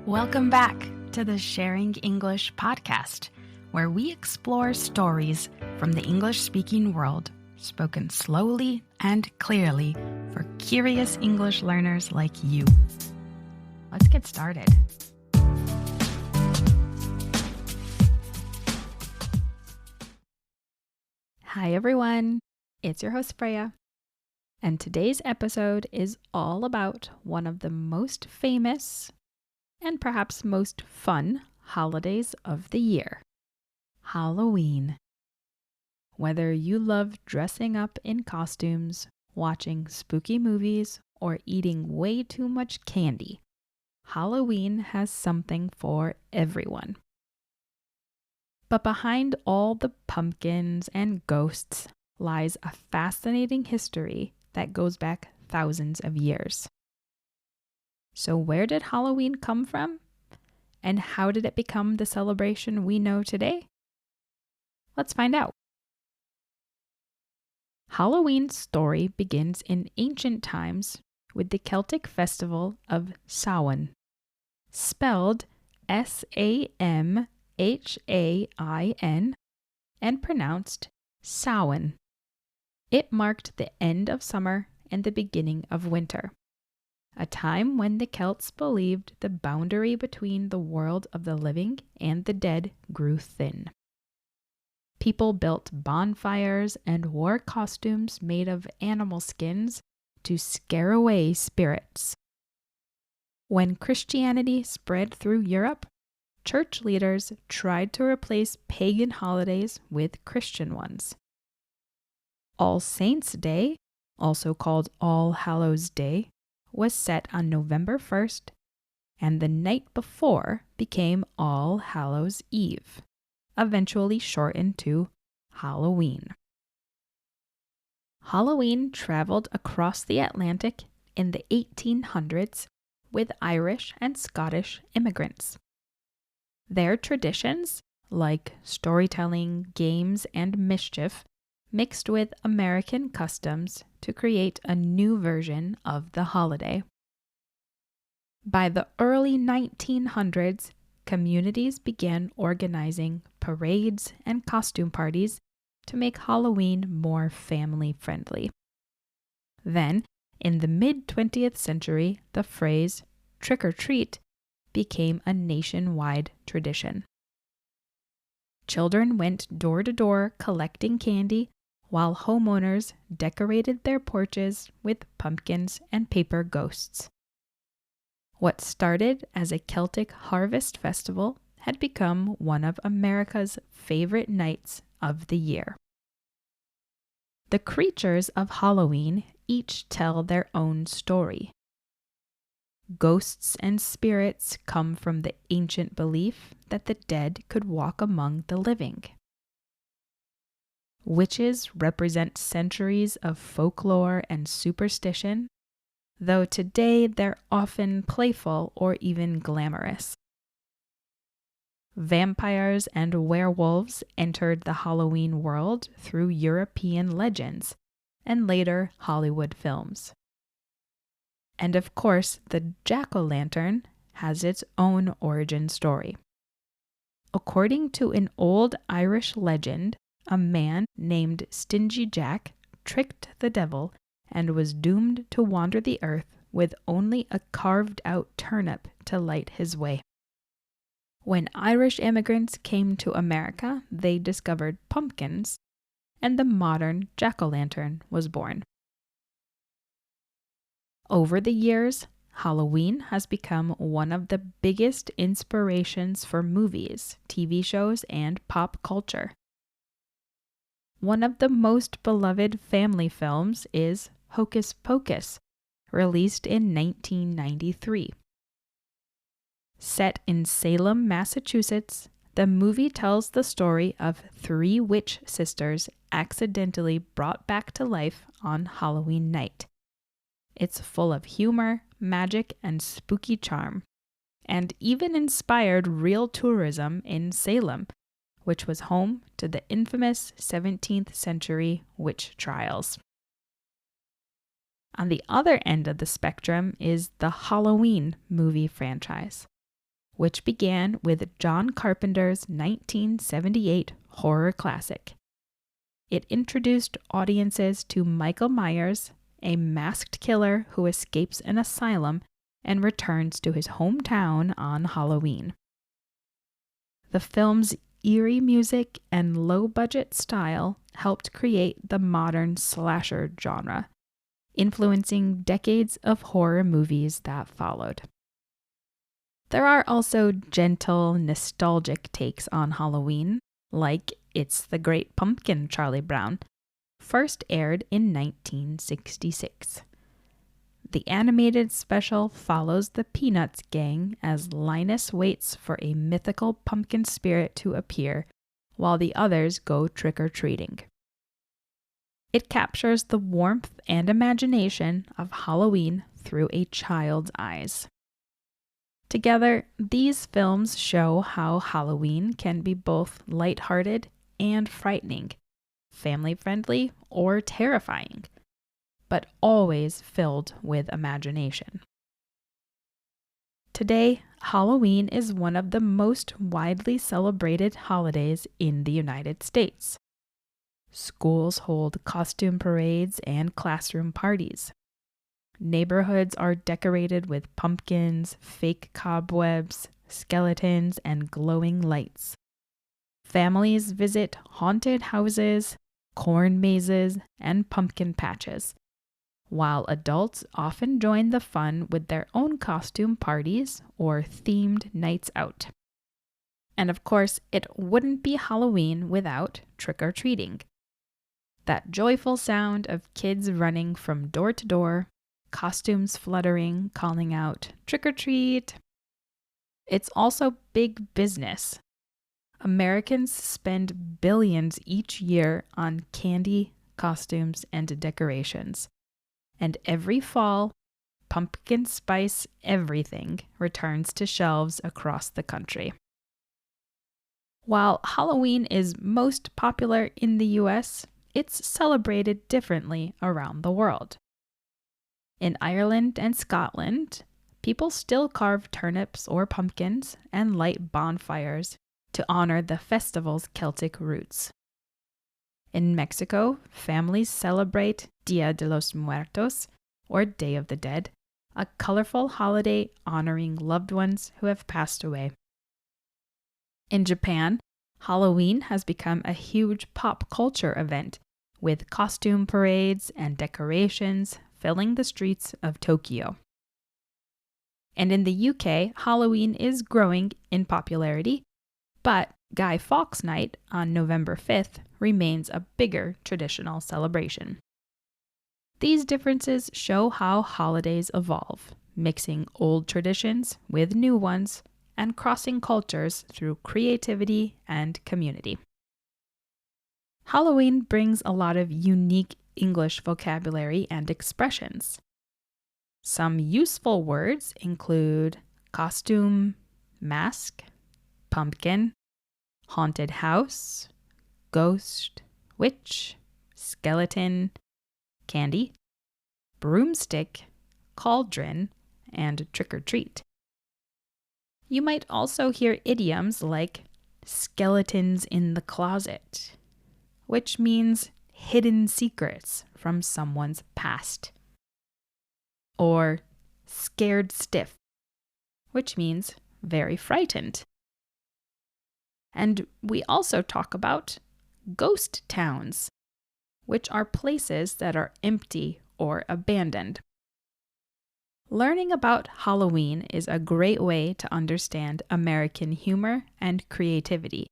Welcome back to the Sharing English podcast, where we explore stories from the English-speaking world, spoken slowly and clearly for curious English learners like you. Let's get started. Hi everyone, it's your host Freya, and today's episode is all about one of the most famous and perhaps most fun holidays of the year, Halloween. Whether you love dressing up in costumes, watching spooky movies, or eating way too much candy, Halloween has something for everyone. But behind all the pumpkins and ghosts lies a fascinating history that goes back thousands of years. So where did Halloween come from? And how did it become the celebration we know today? Let's find out. Halloween's story begins in ancient times with the Celtic festival of Samhain, spelled Samhain and pronounced Samhain. It marked the end of summer and the beginning of winter, a time when the Celts believed the boundary between the world of the living and the dead grew thin. People built bonfires and wore costumes made of animal skins to scare away spirits. When Christianity spread through Europe, church leaders tried to replace pagan holidays with Christian ones. All Saints' Day, also called All Hallows' Day, was set on November 1st, and the night before became All Hallows' Eve, eventually shortened to Halloween. Halloween traveled across the Atlantic in the 1800s with Irish and Scottish immigrants. Their traditions, like storytelling, games, and mischief, mixed with American customs to create a new version of the holiday. By the early 1900s, communities began organizing parades and costume parties to make Halloween more family-friendly. Then, in the mid-20th century, the phrase "trick or treat" became a nationwide tradition. Children went door to door collecting candy, while homeowners decorated their porches with pumpkins and paper ghosts. What started as a Celtic harvest festival had become one of America's favorite nights of the year. The creatures of Halloween each tell their own story. Ghosts and spirits come from the ancient belief that the dead could walk among the living. Witches represent centuries of folklore and superstition, though today they're often playful or even glamorous. Vampires and werewolves entered the Halloween world through European legends and later Hollywood films. And of course, the jack-o'-lantern has its own origin story. According to an old Irish legend, a man named Stingy Jack tricked the devil and was doomed to wander the earth with only a carved-out turnip to light his way. When Irish immigrants came to America, they discovered pumpkins, and the modern jack-o'-lantern was born. Over the years, Halloween has become one of the biggest inspirations for movies, TV shows, and pop culture. One of the most beloved family films is Hocus Pocus, released in 1993. Set in Salem, Massachusetts, the movie tells the story of 3 witch sisters accidentally brought back to life on Halloween night. It's full of humor, magic, and spooky charm, and even inspired real tourism in Salem, which was home to the infamous 17th century witch trials. On the other end of the spectrum is the Halloween movie franchise. which began with John Carpenter's 1978 horror classic. It introduced audiences to Michael Myers, a masked killer who escapes an asylum and returns to his hometown on Halloween. The film's eerie music and low-budget style helped create the modern slasher genre, influencing decades of horror movies that followed. There are also gentle, nostalgic takes on Halloween, like It's the Great Pumpkin, Charlie Brown, first aired in 1966. The animated special follows the Peanuts gang as Linus waits for a mythical pumpkin spirit to appear while the others go trick-or-treating. It captures the warmth and imagination of Halloween through a child's eyes. Together, these films show how Halloween can be both lighthearted and frightening, family-friendly or terrifying, but always filled with imagination. Today, Halloween is one of the most widely celebrated holidays in the United States. Schools hold costume parades and classroom parties. Neighborhoods are decorated with pumpkins, fake cobwebs, skeletons, and glowing lights. Families visit haunted houses, corn mazes, and pumpkin patches, while adults often join the fun with their own costume parties or themed nights out. And of course, it wouldn't be Halloween without trick-or-treating. That joyful sound of kids running from door to door, costumes fluttering, calling out, "Trick-or-treat!" It's also big business. Americans spend billions each year on candy, costumes, and decorations. And every fall, pumpkin spice everything returns to shelves across the country. While Halloween is most popular in the US, it's celebrated differently around the world. In Ireland and Scotland, people still carve turnips or pumpkins and light bonfires to honor the festival's Celtic roots. In Mexico, families celebrate Dia de los Muertos, or Day of the Dead, a colorful holiday honoring loved ones who have passed away. In Japan, Halloween has become a huge pop culture event, with costume parades and decorations filling the streets of Tokyo. And in the UK, Halloween is growing in popularity, but Guy Fawkes Night on November 5th remains a bigger traditional celebration. These differences show how holidays evolve, mixing old traditions with new ones and crossing cultures through creativity and community. Halloween brings a lot of unique English vocabulary and expressions. Some useful words include costume, mask, pumpkin, haunted house, ghost, witch, skeleton, candy, broomstick, cauldron, and trick-or-treat. You might also hear idioms like skeletons in the closet, which means hidden secrets from someone's past, or scared stiff, which means very frightened. And we also talk about ghost towns, which are places that are empty or abandoned. Learning about Halloween is a great way to understand American humor and creativity,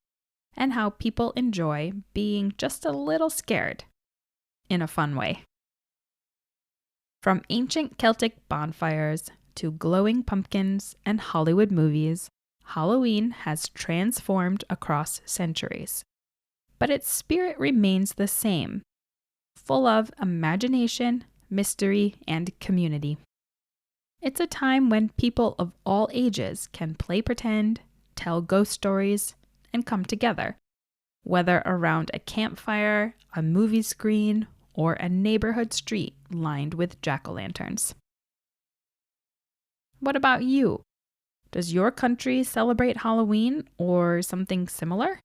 and how people enjoy being just a little scared, in a fun way. From ancient Celtic bonfires to glowing pumpkins and Hollywood movies, Halloween has transformed across centuries. But its spirit remains the same, full of imagination, mystery, and community. It's a time when people of all ages can play pretend, tell ghost stories, and come together, whether around a campfire, a movie screen, or a neighborhood street lined with jack-o'-lanterns. What about you? Does your country celebrate Halloween or something similar?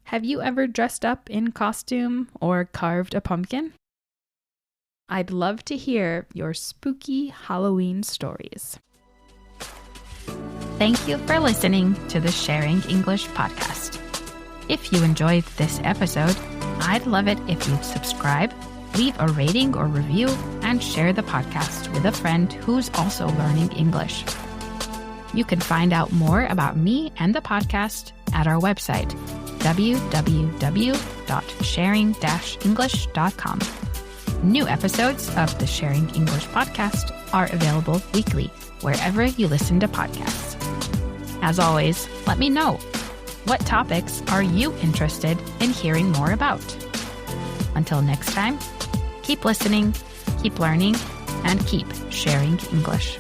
Have you ever dressed up in costume or carved a pumpkin? I'd love to hear your spooky Halloween stories. Thank you for listening to the Sharing English podcast. If you enjoyed this episode, I'd love it if you'd subscribe, leave a rating or review, and share the podcast with a friend who's also learning English. You can find out more about me and the podcast at our website, www.sharing-english.com. New episodes of the Sharing English podcast are available weekly wherever you listen to podcasts. As always, let me know, what topics are you interested in hearing more about? Until next time, keep listening, keep learning, and keep sharing English.